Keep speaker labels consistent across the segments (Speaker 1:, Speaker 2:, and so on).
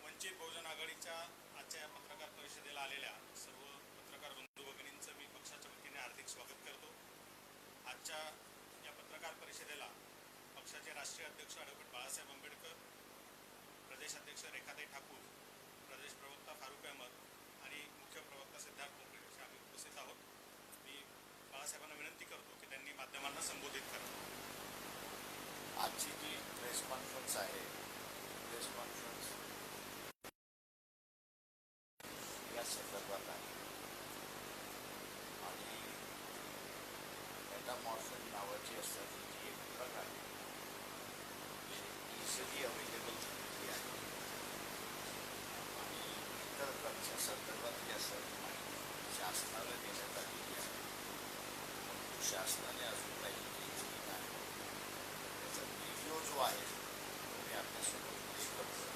Speaker 1: वंचित बहुजन आघाडीच्या आजच्या या पत्रकार परिषदेला आलेल्या सर्व पत्रकार बंधू भगिनींचं मी पक्षाच्या वतीने हार्दिक स्वागत करतो. आजच्या या पत्रकार परिषदेला पक्षाचे राष्ट्रीय अध्यक्ष ॲडव्होकेट बाळासाहेब आंबेडकर, प्रदेशाध्यक्ष रेखाताई ठाकूर, प्रदेश प्रवक्ता फारुख अहमद आणि मुख्य प्रवक्ता सिद्धार्थ मोकळे असे आम्ही उपस्थित आहोत. मी बाळासाहेबांना विनंती करतो की त्यांनी माध्यमांना संबोधित करावं.
Speaker 2: आजची जी प्रेस कॉन्फरन्स आहे, प्रेस कॉन्फरन्स या संदर्भात आहे आणि मेटामॉर्फिन नावाची असणारी जी एक ड्रग आहे इझिली अवेलेबल झालेली आहे आणि इतर ड्रगच्या संदर्भातली असणारी माहिती शासनाला देण्यात आलेली आहे. परंतु शासनाने अजून काही केलेली नाही. त्याचा व्हिडिओ जो आहे तो मी आपल्यासोबत प्ले करतो.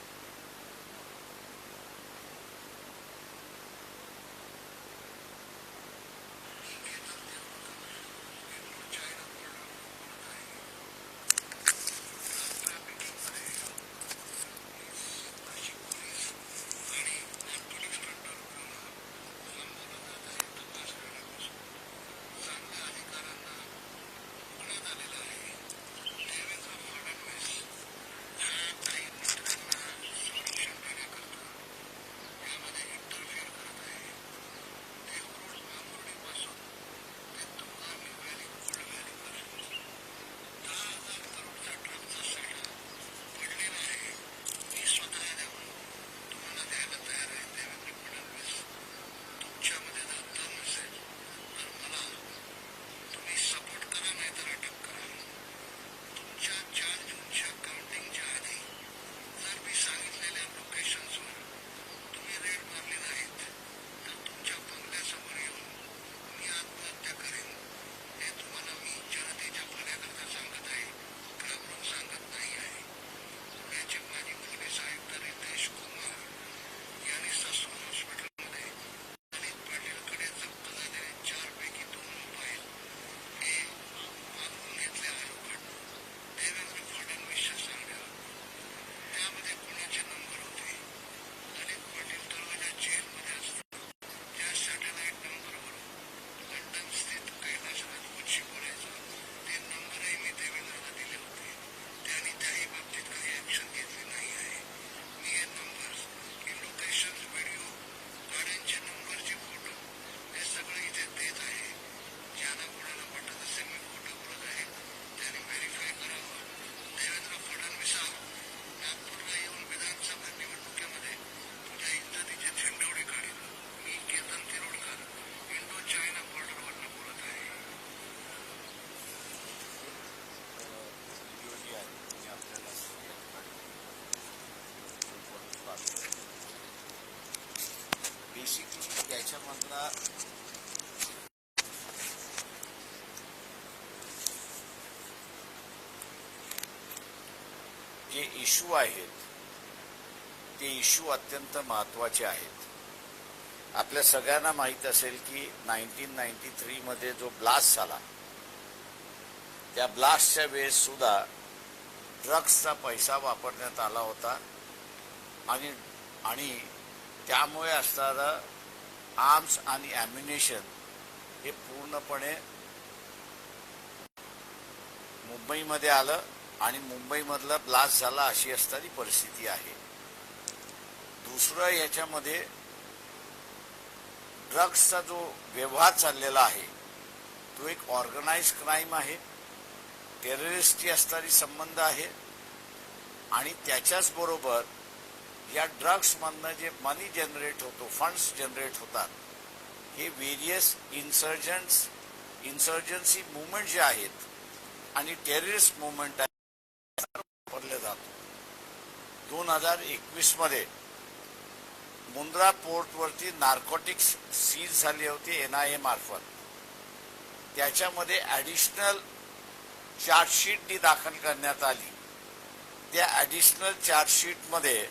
Speaker 2: बेसिकली याच्यामधला जे इश्यू आहेत ते इश्यू अत्यंत महत्त्वाचे आहेत. आपल्या सगळ्यांना माहीत असेल की 1993 मध्ये जो ब्लास्ट झाला त्या ब्लास्टच्या वेळेस सुद्धा ड्रग्सचा पैसा वापरण्यात आला होता आणि त्यामुळे असणारं आर्म्स आणि ॲम्युनेशन हे पूर्णपणे मुंबईमध्ये आलं आणि मुंबईमधला ब्लास्ट झाला अशी असणारी परिस्थिती आहे. दुसरं याच्यामध्ये ड्रग्सचा जो व्यवहार चाललेला आहे तो एक ऑर्गनाइज क्राईम आहे, टेररिस्टची असणारी संबंध आहे आणि त्याच्याच बरोबर या ड्रग्समधनं जे मनी जनरेट होतो, फंड्स जनरेट होतात, हे व्हेरियस इन्सर्जन्सी मुवमेंट जे आहेत आणि टेररिस्ट मुवमेंट वापरले जातो. 2021 मध्ये मुंद्रा पोर्टवरती नार्कोटिक्स सीज झाले होते NIA मार्फत. त्याच्यामध्ये ॲडिशनल चार्जशीट दाखल करण्यात आली. त्या ॲडिशनल चार्जशीटमध्ये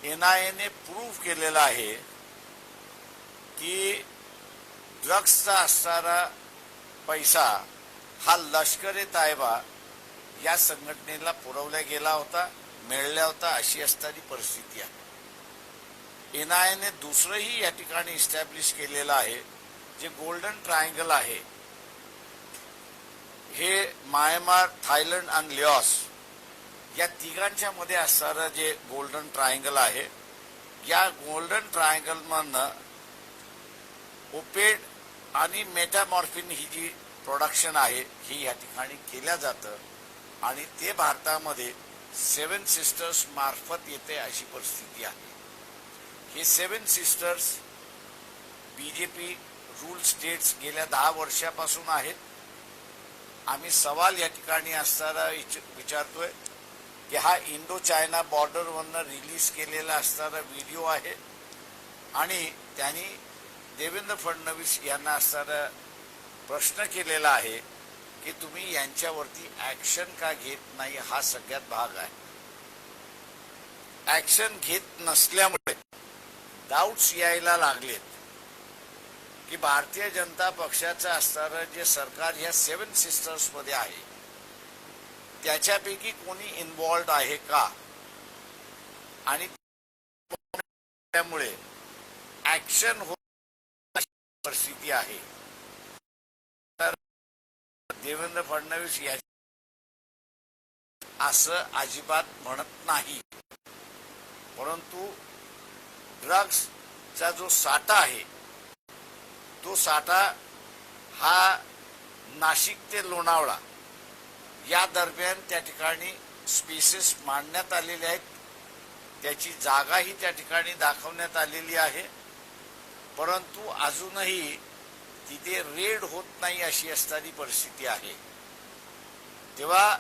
Speaker 2: NIAने प्रूव्ह केलेलं आहे की ड्रग्सचा असणारा पैसा हा लष्कर-ए-तायबा या संघटनेला पुरवला गेला होता, मिळाला होता, अशी असणारी परिस्थिती आहे. NIA दुसरंही या ठिकाणी इस्टॅब्लिश केलेलं आहे, जे गोल्डन ट्रायंगल आहे. हे म्यानमार, थायलंड आणि लाओस या तिघांच्या मध्ये असणारं जे गोल्डन ट्रायंगल आहे, या गोल्डन ट्रायंगल मधनं ओपेड आणि मेटामॉर्फिन ही जी प्रोडक्शन आहे ही या ठिकाणी केल्या जातं आणि ते भारतामध्ये 7 सिस्टर्स मार्फत येते अशी परिस्थिती आहे. हे 7 सिस्टर्स BJP रूल स्टेट्स गेल्या 10 वर्षापासून आहेत. आम्ही सवाल या ठिकाणी असताना विचारतोय की हा इंडो चायना बॉर्डरवरनं रिलीज केलेला असणारा व्हिडिओ आहे आणि त्यांनी देवेंद्र फडणवीस यांना असणारा प्रश्न केलेला आहे की तुम्ही यांच्यावरती ऍक्शन का घेत नाही, हा सगळ्यात भाग आहे. ऍक्शन घेत नसल्यामुळे डाऊट्स यायला लागलेत की भारतीय जनता पक्षाचं असणारं जे सरकार ह्या 7 सिस्टर्स मध्ये आहे त्याच्यापैकी कोणी इन्व्हॉल्ड आहे का, आणि त्यामुळे ऍक्शन होत परिस्थिती आहे. तर देवेंद्र फडणवीस या असं अजिबात म्हणत नाही, परंतु ड्रग्सचा जो साठा आहे तो साठा हा नाशिक ते लोणावळा या दरम्यान त्या ठिकाणी स्पेसेस मांडण्यात आलेले आहेत. त्याची जागाही त्या ठिकाणी दाखवण्यात आलेली आहे, परंतु अजूनही तिथे रेड होत नाही अशी असणारी परिस्थिती आहे. तेव्हा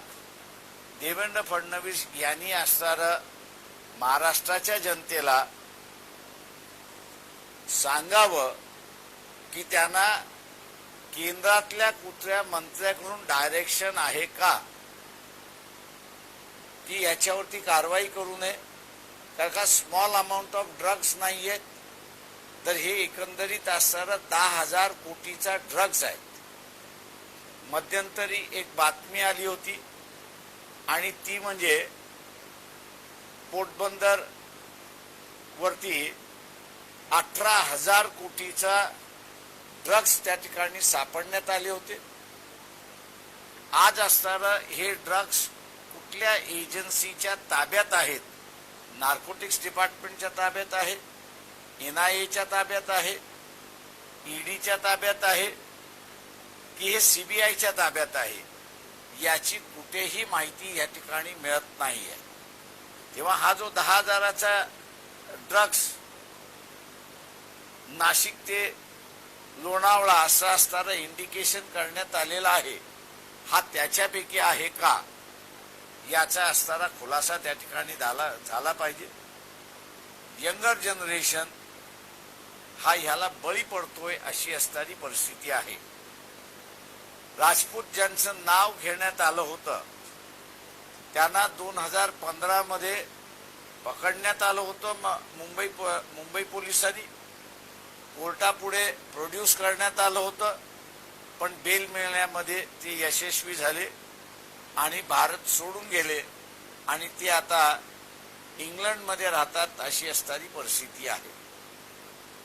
Speaker 2: देवेंद्र फडणवीस यांनी असणारं महाराष्ट्राच्या जनतेला सांगावं की त्यांना केंद्रातल्या कुठल्या मंत्र्याकडून डायरेक्शन आहे का की याच्यावरती कारवाई करू नये. कारण का स्मॉल अमाऊंट ऑफ ड्रग्स नाही आहेत, तर हे एकंदरीत असणारा 10,000 कोटीचा ड्रग्स आहे. मध्यंतरी एक बातमी आली होती आणि ती म्हणजे पोटबंदर वरती 18,000 कोटीचा ड्रग्स त्या ठिकाणी सापडण्यात आले होते. आज असणारं हे ड्रग्स कुठल्या एजन्सीच्या ताब्यात आहेत? नार्कोटिक्स डिपार्टमेंटच्या ताब्यात आहे, NIAच्या ताब्यात आहे, EDच्या ताब्यात आहे की हे CBIच्या ताब्यात आहे, याची कुठेही माहिती या ठिकाणी मिळत नाही आहे. तेव्हा हा जो 10,000चा ड्रग्स नाशिक ते लोणावळा असं असणारं इंडिकेशन करण्यात आलेलं आहे, हा त्याच्यापैकी आहे का याचा असणारा खुलासा त्या ठिकाणी झाला पाहिजे. यंगर जनरेशन हा ह्याला बळी पडतोय अशी असणारी परिस्थिती आहे. राजपूत ज्यांचं नाव घेण्यात आलं होतं त्यांना 2015 मध्ये पकडण्यात आलं होतं मुंबई पोलिसांनी. कोर्टापुढे प्रोड्यूस करण्यात आलं होतं, पण बेल मिळण्यामध्ये ते यशस्वी झाले आणि भारत सोडून गेले आणि ते आता इंग्लंडमध्ये राहतात अशी असणारी परिस्थिती आहे.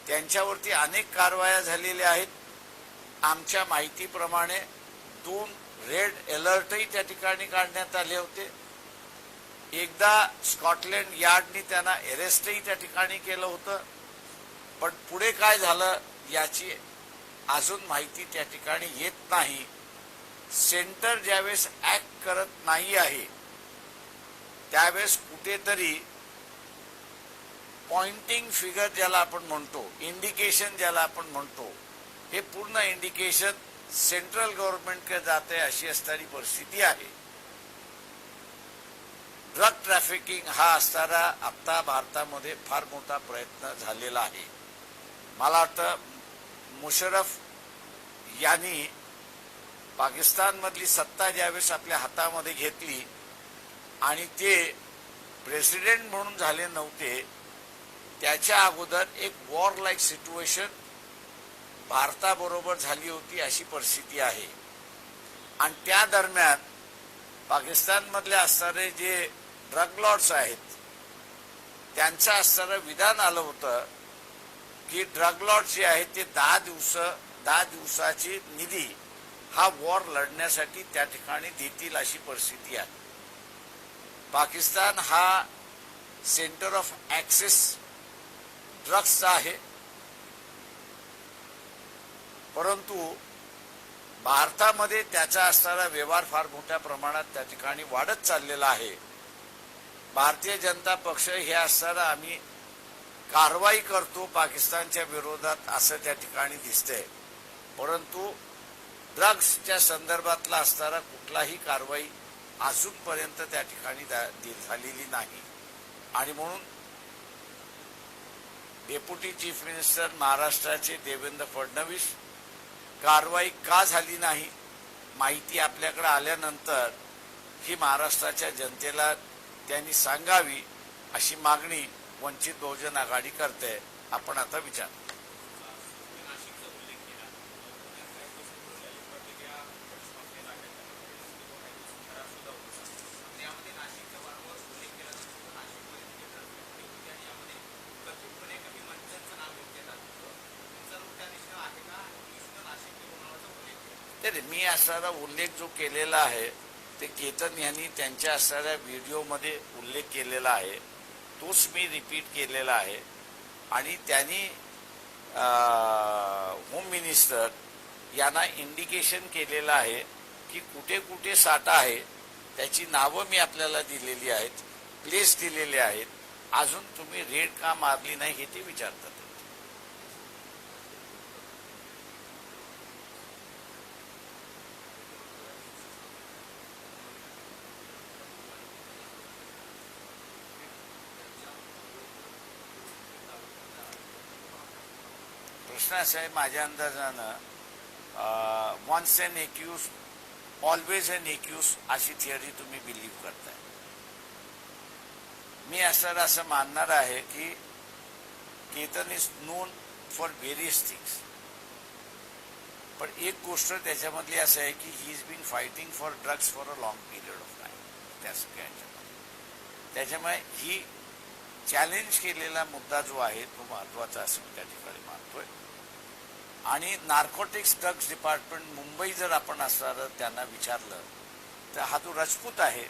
Speaker 2: त्यांच्यावरती अनेक कारवाया झालेल्या आहेत. आमच्या माहितीप्रमाणे 2 रेड अलर्टही त्या ठिकाणी काढण्यात आले होते. एकदा स्कॉटलंड यार्डनी त्यांना अरेस्टही त्या ठिकाणी केलं होतं, पण पुढे काय झालं याची अजून माहिती त्या ठिकाणी येत नाही. सेंटर ज्यावेळेस ऍक्ट करत नाही आहे त्यावेळेस कुठेतरी पॉइंटिंग फिगर ज्याला आपण म्हणतो, इंडिकेशन ज्याला आपण म्हणतो, हे पूर्ण इंडिकेशन सेंट्रल गव्हर्नमेंटकडे जाते अशी असणारी परिस्थिती आहे. ड्रग ट्रॅफिकिंग हा असणारा आता भारतामध्ये फार मोठा प्रयत्न झालेला आहे. मला वाटतं मुशर्रफ यांनी पाकिस्तानमधली सत्ता ज्यावेळेस आपल्या हातामध्ये घेतली आणि ते प्रेसिडेंट म्हणून झाले नव्हते, त्याच्या अगोदर एक वॉर लाईक सिच्युएशन भारताबरोबर झाली होती अशी परिस्थिती आहे. आणि त्या दरम्यान पाकिस्तानमधले असणारे जे ड्रग लॉर्ड्स आहेत त्यांचं असणारं विधान आलं होतं की ड्रग लॉर्ड जे आहेत ते 10 दिवसाची निधी हा वॉर लढण्यासाठी त्या ठिकाणी देतील अशी परिस्थिती आहे. पाकिस्तान हा सेंटर ऑफ ऍक्सेस ड्रग्सचा आहे, परंतु भारतामध्ये त्याचा असणारा व्यवहार फार मोठ्या प्रमाणात त्या ठिकाणी वाढत चाललेला आहे. भारतीय जनता पक्ष हे असताना आम्ही कारवाई करतो पाकिस्तानच्या विरोधात असं त्या ठिकाणी दिसतंय, परंतु ड्रग्सच्या संदर्भातला असणारा कुठलाही कारवाई अजूनपर्यंत त्या ठिकाणी झालेली नाही. आणि म्हणून डेप्युटी चीफ मिनिस्टर महाराष्ट्राचे देवेंद्र फडणवीस कारवाई का झाली नाही माहिती आपल्याकडे आल्यानंतर ही महाराष्ट्राच्या जनतेला त्यांनी सांगावी अशी मागणी वंचित बहुजन आघाडी करते. आपण आता विचार मी असणारा उल्लेख जो केलेला आहे ते केतन यांनी त्यांच्या असणाऱ्या व्हिडिओमध्ये उल्लेख केलेला आहे, तोच मी रिपीट केलेला आहे. आणि त्यांनी होम मिनिस्टर यांना इंडिकेशन केलेलं आहे की कुठे कुठे साठा आहे त्याची नावं मी आपल्याला दिलेली आहेत, प्लेस दिलेले आहेत. अजून तुम्ही रेड का मारली नाही हे ते विचारतात. प्रश्न असा आहे, माझ्या अंदाजानं once an accused always an accused अशी थिअरी तुम्ही बिलीव्ह करताय. मी असं मानणार आहे की Ketan is known for various things, पण एक गोष्ट त्याच्यामधली असं आहे की he is been fighting for drugs for a long period of time. त्या सगळ्यांच्यामध्ये त्याच्यामुळे ही चॅलेंज केलेला मुद्दा जो आहे तो महत्वाचा असं त्या ठिकाणी मानतोय. आणि नार्कोटिक्स ड्रग्स डिपार्टमेंट मुंबई जर आपण असणार त्यांना विचारलं तर हा जो राजपूत आहे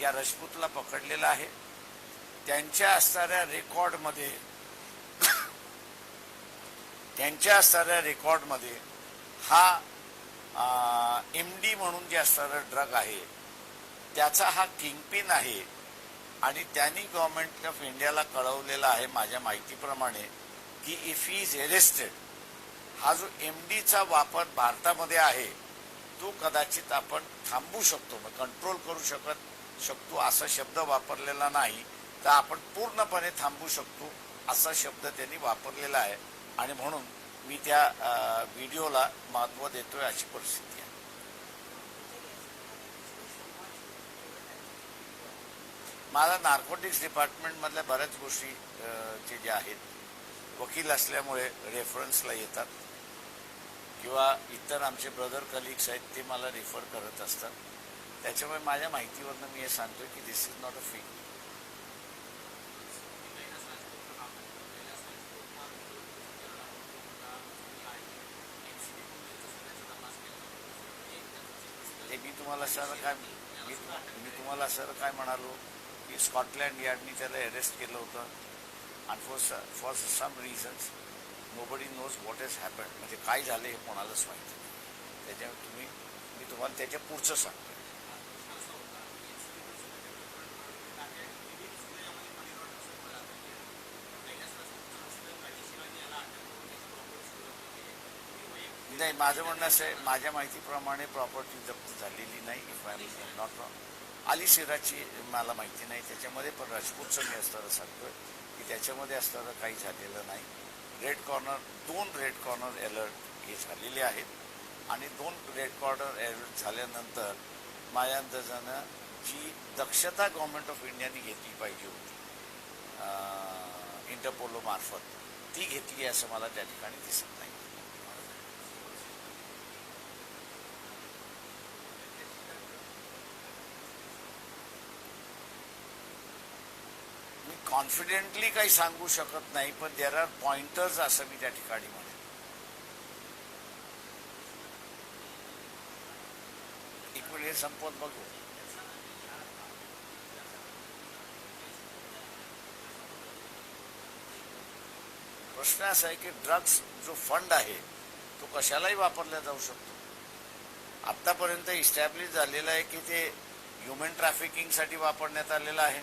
Speaker 2: या राजपूतला पकडलेला आहे. त्यांच्या असणाऱ्या रेकॉर्डमध्ये हा MD म्हणून जे असणारा ड्रग आहे त्याचा हा किंगपिन आहे. आणि त्यांनी गव्हर्नमेंट ऑफ इंडियाला कळवलेलं आहे माझ्या माहितीप्रमाणे की इफ ही इज अरेस्टेड, हा जो MDचा वापर भारतामध्ये आहे तो कदाचित आपण थांबवू शकतो, कंट्रोल करू शकतो असा शब्द वापरलेला नाही, तर आपण पूर्णपणे थांबवू शकतो असा शब्द त्यांनी वापरलेला आहे. आणि म्हणून मी त्या व्हिडिओला महत्त्व देतोय अशी परिस्थिती आहे. मला नार्कोटिक्स डिपार्टमेंटमधल्या बऱ्याच गोष्टी जे आहेत वकील असल्यामुळे रेफरन्सला येतात किंवा इतर आमचे ब्रदर कलिग्स आहेत ते मला रेफर करत असतात. त्याच्यामुळे माझ्या माहितीवरनं मी हे सांगतोय की दिस इज नॉट अ फेक. ते मी तुम्हाला सर काय म्हणालो की स्कॉटलँड यार्डनी त्याला अरेस्ट केलं होतं आणि for some reasons nobody knows what has happened, म्हणजे काय झालं हे कोणालाच माहिती नाही. त्याच्यामुळे मी तुम्हाला त्याच्या पुढचं सांगतो. नाही, माझं म्हणणं असं आहे, माझ्या माहितीप्रमाणे प्रॉपर्टी जप्त झालेली नाही. If I am not wrong. Ali सिराची मला माहिती नाही, त्याच्यामध्ये पण राजपूतचं मी असताना सांगतोय की त्याच्यामध्ये असताना काही झालेलं नाही. दोन रेड कॉर्नर अलर्ट हे झालेले आहेत आणि 2 रेड कॉर्नर अलर्ट झाल्यानंतर माझ्या अंदाजानं जी दक्षता गव्हर्नमेंट ऑफ इंडियाने घेतली पाहिजे होती इंटरपोलो मार्फत ती घेतली असं मला त्या ठिकाणी दिसत नाही. कॉन्फिडेंटली काही सांगू शकत नाही, पण देर आर पॉइंटर्स असं मी त्या ठिकाणी म्हणेन. एक वेळ हे संपवत बघू. प्रश्न असा आहे की ड्रग्स जो फंड आहे तो कशालाही वापरला जाऊ शकतो. आतापर्यंत इस्टॅब्लिश झालेला आहे की ते ह्युमन ट्रॅफिकिंगसाठी वापरण्यात आलेला आहे.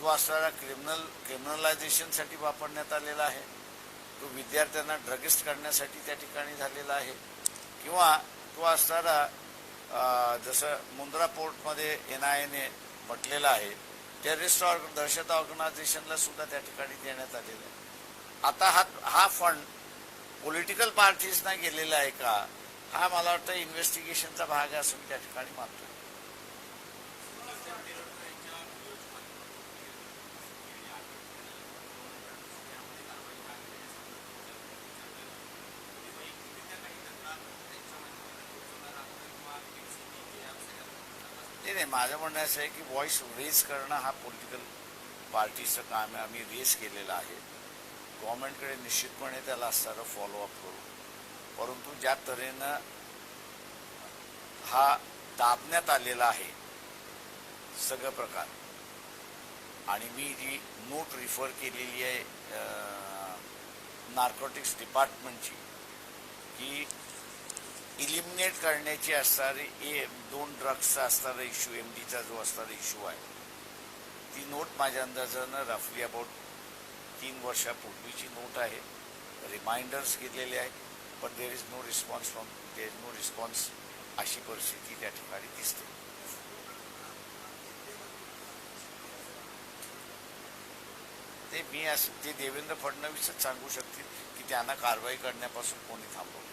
Speaker 2: तो असणारा क्रिमिनलायझेशनसाठी वापरण्यात आलेला आहे. तो विद्यार्थ्यांना ड्रगिस्ट करण्यासाठी त्या ठिकाणी झालेला आहे. किंवा तो असणारा जसं मुंद्रा पोर्टमध्ये NIA म्हटलेलं आहे टेररिस्ट दहशत ऑर्गनायझेशनला सुद्धा त्या ठिकाणी देण्यात आलेलं आहे. आता हा फंड पॉलिटिकल पार्टीजना गेलेला आहे का, हा मला वाटतं इन्व्हेस्टिगेशनचा भाग आहे असं मी त्या ठिकाणी मानतो. नाही, माझं म्हणणं असं आहे की व्हॉइस रेज करणं हा पॉलिटिकल पार्टीचं काम आहे. आम्ही रेज केलेलं आहे. गव्हर्नमेंटकडे निश्चितपणे त्याला असणारं फॉलोअप करू. परंतु ज्या तऱ्हेनं हा दाबण्यात आलेला आहे सगळं प्रकार, आणि मी जी नोट रिफर केलेली आहे नार्कोटिक्स डिपार्टमेंटची की इलिमिनेट करण्याची असणारी 2 ड्रग्सचा असणारा इश्यू, MDचा जो असणारा इश्यू आहे, ती नोट माझ्या अंदाजानं रफली अबाउट 3 वर्षापूर्वीची नोट आहे. रिमाइंडर्स केलेले आहेत, पण देर इज नो रिस्पॉन्स अशी परिस्थिती त्या ठिकाणी दिसते. ते देवेंद्र फडणवीसच सांगू शकतील की त्यांना कारवाई करण्यापासून कोणी थांबवलं.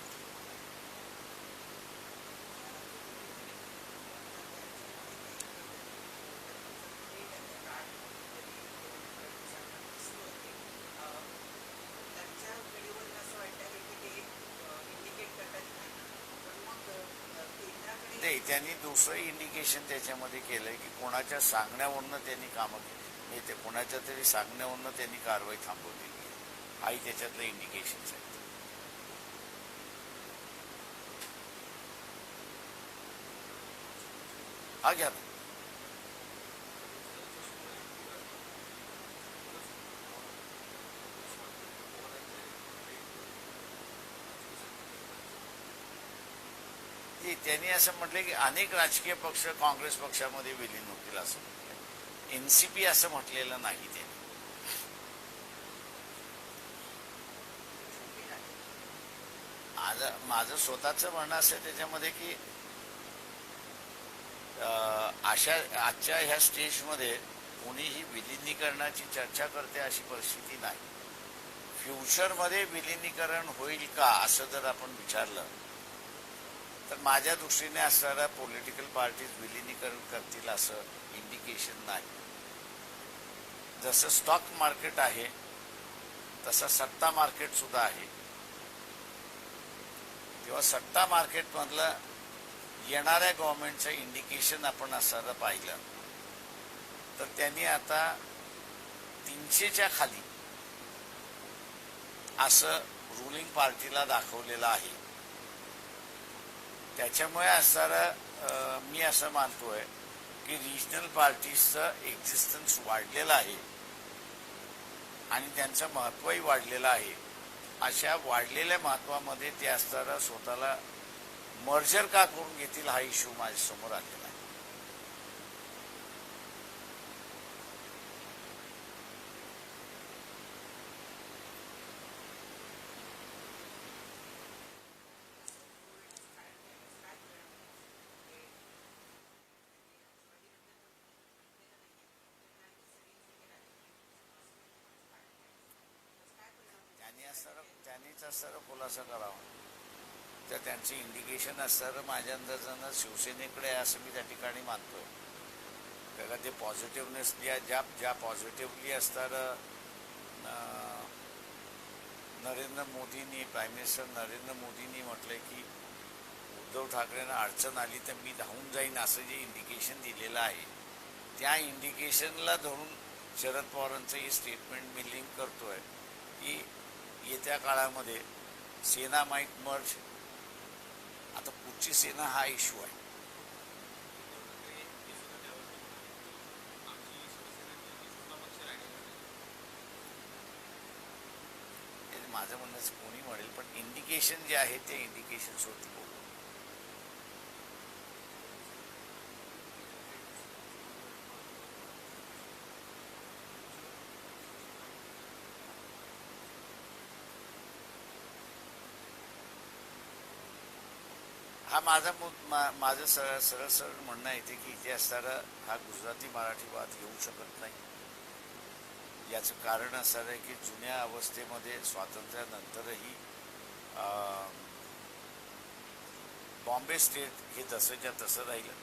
Speaker 2: नाही, त्यांनी दुसरं इंडिकेशन त्याच्यामध्ये केलंय की कोणाच्या सांगण्यावरनं त्यांनी कामं केली, ते कोणाच्या तरी सांगण्यावरनं त्यांनी कारवाई थांबवलेली आहे. हाही त्याच्यातलं इंडिकेशन्स आहेत. हा घ्या ना. त्यांनी असं म्हटलं की अनेक राजकीय पक्ष काँग्रेस पक्षामध्ये विलीन होतील असं म्हटलं. NCP असं म्हटलेलं नाही त्यांनी. माझं स्वतःचं म्हणणं असं त्याच्यामध्ये की आजच्या ह्या स्टेजमध्ये कोणीही विलिनीकरणाची चर्चा करते अशी परिस्थिती नाही. फ्युचरमध्ये विलिनीकरण होईल का असं जर आपण विचारलं तर माझ्या दृष्टीने असणाऱ्या पॉलिटिकल पार्टीज विलिनीकरण करतील असं इंडिकेशन नाही. जसं स्टॉक मार्केट आहे तसं सत्ता मार्केट सुद्धा आहे. तेव्हा सत्ता मार्केटमधलं येणाऱ्या गव्हर्नमेंटचं इंडिकेशन आपण असं पाहिलं तर त्यांनी आता 300च्या खाली असं रुलिंग पार्टीला दाखवलेलं आहे. त्याच्यामुळे असणारं मी असं मानतोय की रिजनल पार्टीजचं एक्झिस्टन्स वाढलेलं आहे आणि त्यांचं महत्त्वही वाढलेलं आहे. अशा वाढलेल्या महत्त्वामध्ये ते असणारा स्वतःला मर्जर का करून घेतील हा इश्यू माझ्यासमोर आलेला आहे. त्यांनीच असणारा खुलासा करावा. तर त्यांचं इंडिकेशन असणारं माझ्या अंदाजानं शिवसेनेकडे आहे असं मी त्या ठिकाणी मानतोय. त्याला ते पॉझिटिव्हनेस ज्या पॉझिटिव्हली असणारं नरेंद्र मोदींनी, प्राईम मिनिस्टर नरेंद्र मोदींनी म्हटलंय की उद्धव ठाकरेंना अडचण आली तर मी धावून जाईन असं जे इंडिकेशन दिलेलं आहे त्या इंडिकेशनला धरून शरद पवारांचं हे स्टेटमेंट मी लिंक करतोय की येत्या काळामध्ये सेना माईट मर्ज. आता पुढची सेना हा इश्यू आहे. माझं म्हणणं कोणी म्हणेल, पण इंडिकेशन जे आहे ते इंडिकेशन होती. हा माझं सरळ सरळ म्हणणं येते की इथे असणारा हा गुजराती मराठी वाद येऊ शकत नाही. याचं कारण असं आहे की जुन्या अवस्थेमध्ये स्वातंत्र्यानंतरही बॉम्बे स्टेट हे तसंच्या तसं राहिलं.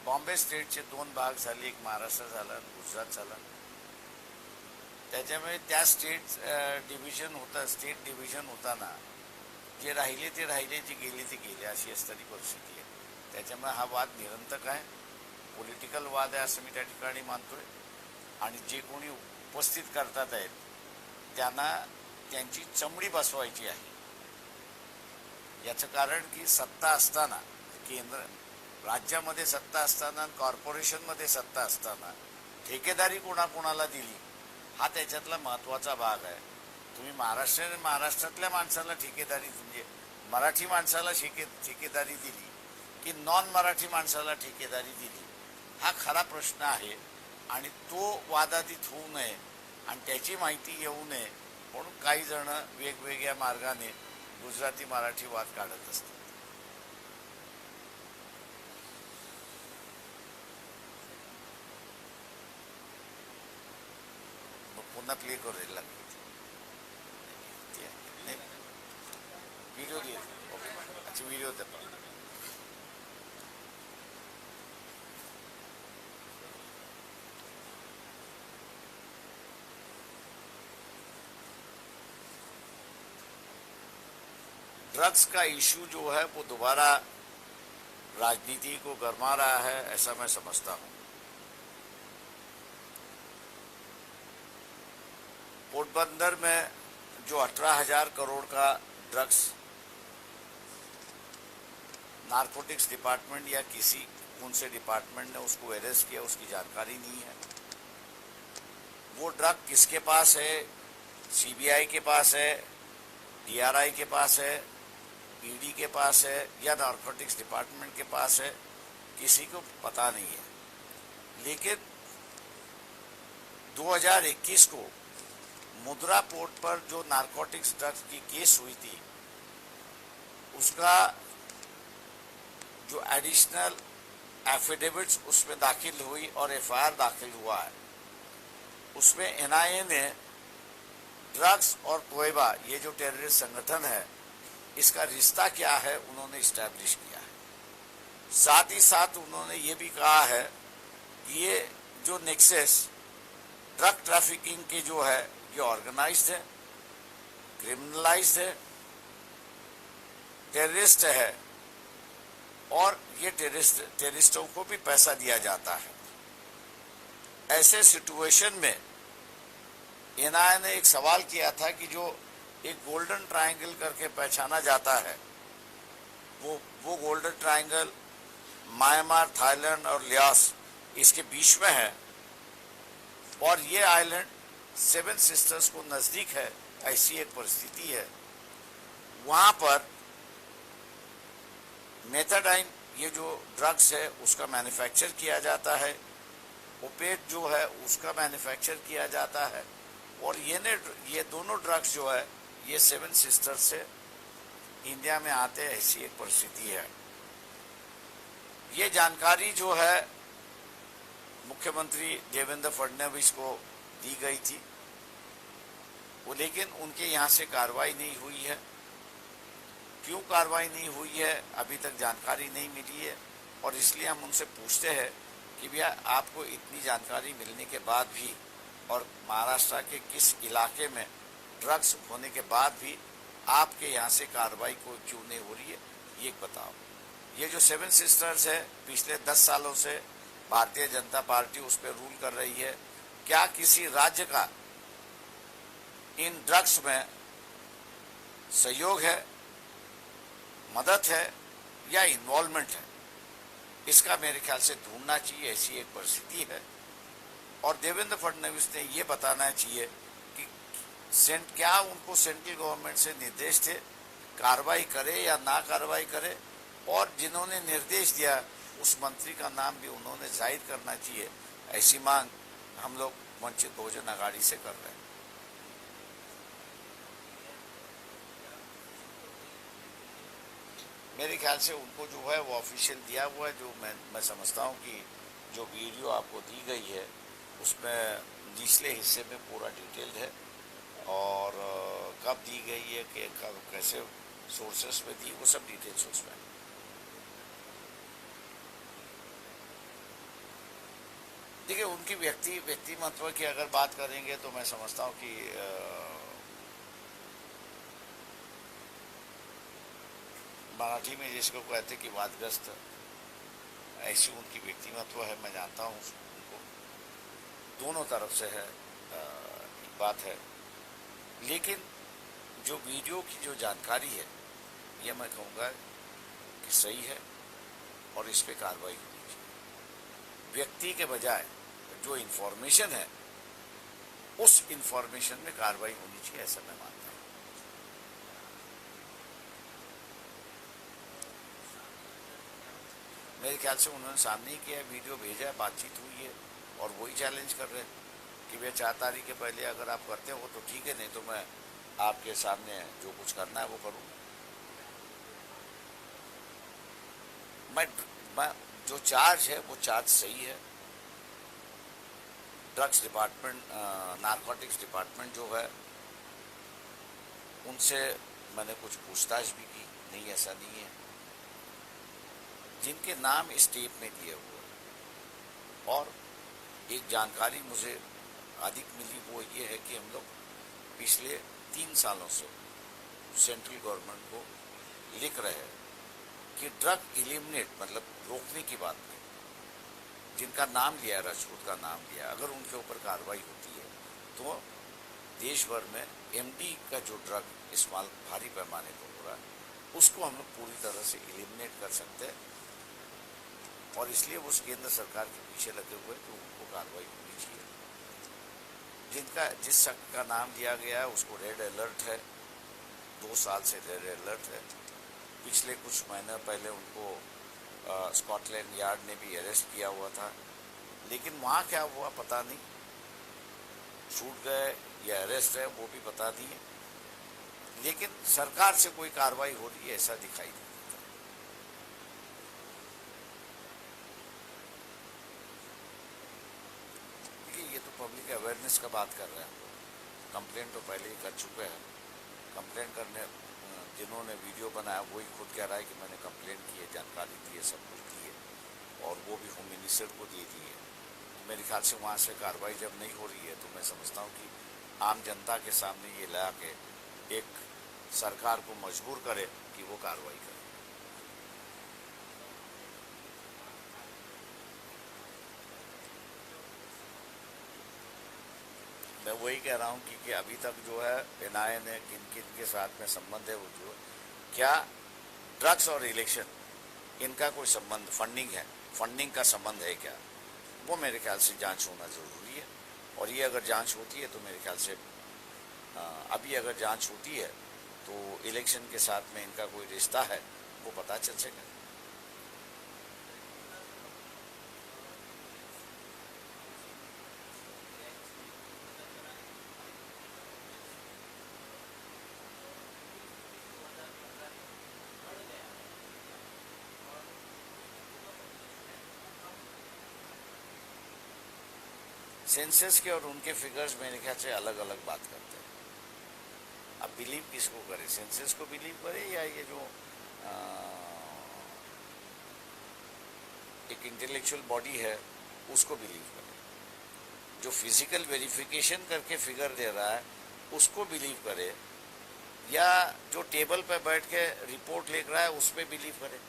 Speaker 2: बॉम्बे स्टेटचे 2 भाग झाले, एक महाराष्ट्र झाला आणि गुजरात झाला. त्याच्यामुळे त्या स्टेट डिव्हिजन होताना जे राहिले ते राहिले, जे गेले ते गेले, अशी असणारी परिस्थिती आहे. त्याच्यामुळे हा वाद निरंतर आहे, पॉलिटिकल वाद आहे असं मी त्या ठिकाणी मानतोय. आणि जे कोणी उपस्थित करतात आहेत त्यांना त्यांची चमडी बसवायची आहे. याचं कारण की सत्ता असताना, केंद्र राज्यामध्ये सत्ता असताना, कॉर्पोरेशनमध्ये सत्ता असताना ठेकेदारी कोणाकोणाला दिली हा त्याच्यातला महत्त्वाचा भाग आहे. तुम्ही महाराष्ट्रातल्या माणसाला ठेकेदारी, म्हणजे मराठी माणसाला ठेकेदारी दिली की नॉन मराठी माणसाला ठेकेदारी दिली, हा खरा प्रश्न आहे. आणि तो वादातीत होऊ नये आणि त्याची माहिती येऊ नये म्हणून काही जण वेगवेगळ्या मार्गाने गुजराती मराठी वाद काढत असतात. मग पुन्हा प्ले करू लागेल. व्हिडिओ घे. ओके, अच्छा व्हिडिओ देतो. ड्रग्स का इशू जो है वो दोबारा राजनीति को गरमा रहा है, ऐसा मैं समझता हूं. पोरबंदर में जो 18,000 करोड़ का ड्रग्स नारकोटिक्स डिपार्टमेंट या किसी कौन से डिपार्टमेंट ने उसको अरेस्ट किया, उसकी जानकारी नहीं है. वो ड्रग किसके पास है? सीबीआई के पास है, डीआरआई के पास है, ईडी के पास है या नारकोटिक्स डिपार्टमेंट के पास है, किसी को पता नहीं है. लेकिन 2021 को मुद्रा पोर्ट पर जो नारकोटिक्स ड्रग्स की केस हुई थी, उसका जो एडिशनल एफिडेविट्स उसमें दाखिल हुई और एफआईआर दाखिल हुआ है, उसमें एनआईए ने ड्रग्स और तोयबा, ये जो टेररिस्ट संगठन है, इसका रिश्ता क्या है उन्होंने इस्टेब्लिश किया है. साथ ही साथ उन्होंने ये भी कहा है कि ये जो नेक्सस ड्रग ट्रैफिकिंग के जो है ये ऑर्गेनाइज्ड है, क्रिमिनलाइज्ड है, टेररिस्ट है और ये टेररिस्टों को भी पैसा दिया जाता है. ऐसे सिचुएशन में एनआईए ने एक सवाल किया था कि जो एक गोल्डन ट्रायंगल करके पहचाना जाता है, वो गोल्डन ट्रायंगल म्यांमार, थाईलैंड और लाओस इसके बीच में है और ये आइलैंड 7 सिस्टर्स को नजदीक है. ऐसी एक परिस्थिति है. वहां पर मेथाडाइन, ये जो ड्रग्स है उसका मैन्युफैक्चर किया जाता है, ओपिएट जो है उसका मैन्युफैक्चर किया जाता है और ये दोनों ड्रग्स जो है ये 7 सिस्टर्स से इंडिया में आते हैं. ऐसी एक परिस्थिति है. ये जानकारी जो है मुख्यमंत्री देवेंद्र फडणवीस को दी गई थी, वो लेकिन उनके यहाँ से कार्रवाई नहीं हुई है. क्यों कार्रवाई नहीं हुई है अभी तक जानकारी नहीं मिली है और इसलिए हम उनसे पूछते हैं कि भैया आपको इतनी जानकारी मिलने के बाद भी और महाराष्ट्र के किस इलाके में ड्रग्स होने के बाद भी आपके यहाँ से कार्रवाई को क्यों नहीं हो रही है, ये बताओ. ये जो 7 सिस्टर्स है पिछले 10 सालों से भारतीय जनता पार्टी उस पर रूल कर रही है। क्या किसी राज्य का इन ड्रग्स में सहयोग है, मदद है या इन्वॉल्वमेंट है, इसका मेरे ख्याल से ढूंढना चाहिए। ऐसी एक परिस्थिति है और देवेंद्र फडणवीस ने ये बताना चाहिए कि क्या उनको सेंट्रल गवर्नमेंट से निर्देश थे कार्रवाई करे या ना कार्रवाई करे, और जिन्होंने निर्देश दिया उस मंत्री का नाम भी उन्होंने जाहिर करना चाहिए। ऐसी मांग हम लोग वंचित बहुजन आघाड़ी से कर रहे हैं। मेरे ख्याल से उनको जो है वो ऑफिशियल दिया हुआ है। जो मैं समझता हूँ कि जो वीडियो आपको दी गई है उसमें निचले हिस्से में पूरा डिटेल्ड है और कब दी गई है कि कब कैसे सोर्सेस में दी, वो सब डिटेल्स उसमें। देखिए उनकी व्यक्तिमत्व की अगर बात करेंगे तो मैं समझता हूँ कि मराठी में जिसको कहते कि वादग्रस्त, ऐसी उनकी व्यक्तिमत्व है। मैं जानता हूँ उनको, दोनों तरफ से है बात है। लेकिन जो वीडियो की जो जानकारी है ये मैं कहूँगा कि सही है और इस पे कार्रवाई होनी चाहिए। व्यक्ति के बजाय जो इन्फॉर्मेशन है उस इन्फॉर्मेशन में कार्रवाई होनी चाहिए, ऐसा मैं मानता हूँ। मेरे ख्याल से उन्होंने सामने ही किया, वीडियो भेजा है, बातचीत हुई है और वही चैलेंज कर रहे हैं कि वे 4 तारीख के पहले अगर आप करते हो तो ठीक है, नहीं तो मैं आपके सामने जो कुछ करना है वो करूँगा। मैं जो चार्ज है वो चार्ज सही है। ड्रग्स डिपार्टमेंट, नारकोटिक्स डिपार्टमेंट जो है उनसे मैंने कुछ पूछताछ भी की, नहीं ऐसा नहीं है। जिनके नाम इस टेप में दिए हुए और एक जानकारी मुझे अधिक मिली वो ये है कि हम लोग पिछले 3 सालों से सेंट्रल गवर्नमेंट को लिख रहे हैं कि ड्रग इलिमिनेट मतलब रोकने की बात में जिनका नाम लिया, राजपूत का नाम लिया, अगर उनके ऊपर कार्रवाई होती है तो देश भर में एमडी का जो ड्रग इस्तेमाल भारी पैमाने पर हो रहा है उसको हम लोग पूरी तरह से इलिमिनेट कर सकते हैं। और इसलिए उस केंद्र सरकार के पीछे लगे हुए तो उनको कार्रवाई होनी चाहिए। जिस शख्स का नाम दिया गया है उसको रेड अलर्ट है, 2 साल से रेड अलर्ट है। पिछले कुछ महीने पहले उनको स्कॉटलैंड यार्ड ने भी अरेस्ट किया हुआ था, लेकिन वहाँ क्या हुआ पता नहीं, छूट गए या अरेस्ट है वो भी पता नहीं है। लेकिन सरकार से कोई कार्रवाई हो रही है ऐसा दिखाई नहीं। ये तो पब्लिक अवेयरनेस का बात कर रहे हैं। कंप्लेंट तो पहले ही कर चुके हैं। कंप्लेंट करने जिन्होंने वीडियो बनाया वही खुद कह रहा है कि मैंने कंप्लेंट की है, जानकारी दी है, सब कुछ दी है और वो भी होम मिनिस्टर को दे दी है। मेरे ख्याल से वहाँ से कार्रवाई जब नहीं हो रही है तो मैं समझता हूँ कि आम जनता के सामने ये ला के एक सरकार को मजबूर करे कि वो कार्रवाई करे। मैं वही कह रहा हूँ कि अभी तक जो है एनआईए ने किन किन के साथ में संबंध है वो जो क्या ड्रग्स और इलेक्शन इनका कोई संबंध, फंडिंग का संबंध है क्या, वो मेरे ख्याल से जांच होना जरूरी है। और ये अगर जांच होती है तो मेरे ख्याल से अभी अगर जांच होती है तो इलेक्शन के साथ में इनका कोई रिश्ता है वो पता चल सकेगा। सेंसस के और उनके फिगर्स मेरे ख्याल से अलग अलग बात करते हैं। अब बिलीव किसको करे, सेंसस को बिलीव करे या ये जो एक इंटेलेक्चुअल बॉडी है उसको बिलीव करे, जो फिजिकल वेरिफिकेशन करके फिगर दे रहा है उसको बिलीव करे, या जो टेबल पे बैठ के रिपोर्ट लिख रहा है उस पर बिलीव करे।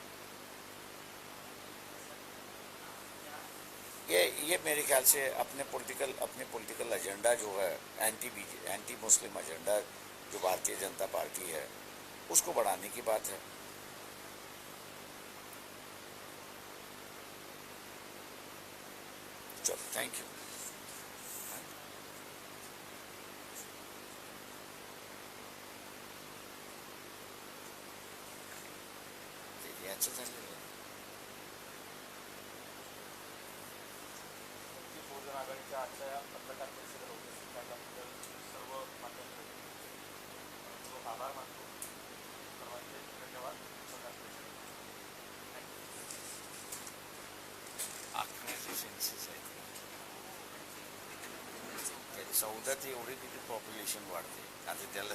Speaker 2: ये मेरे ख्याल से अपने पॉलिटिकल एजेंडा जो है एंटी मुस्लिम एजेंडा जो भारतीय जनता पार्टी है उसको बढ़ाने की बात है। चलो, थैंक यू। याचं झालेलं आहे.
Speaker 1: बहुजन आघाडीच्या आजच्या पत्रकार परिषदेला उपस्थित राहिल्याबद्दल सर्व माध्यमांसाठी आभार मानतो. सर्वांचे धन्यवाद. पत्रकार परिषद
Speaker 2: अकराचे सेन्सेस आहेत. 14 ते एवढी किती पॉप्युलेशन वाढते आता त्याला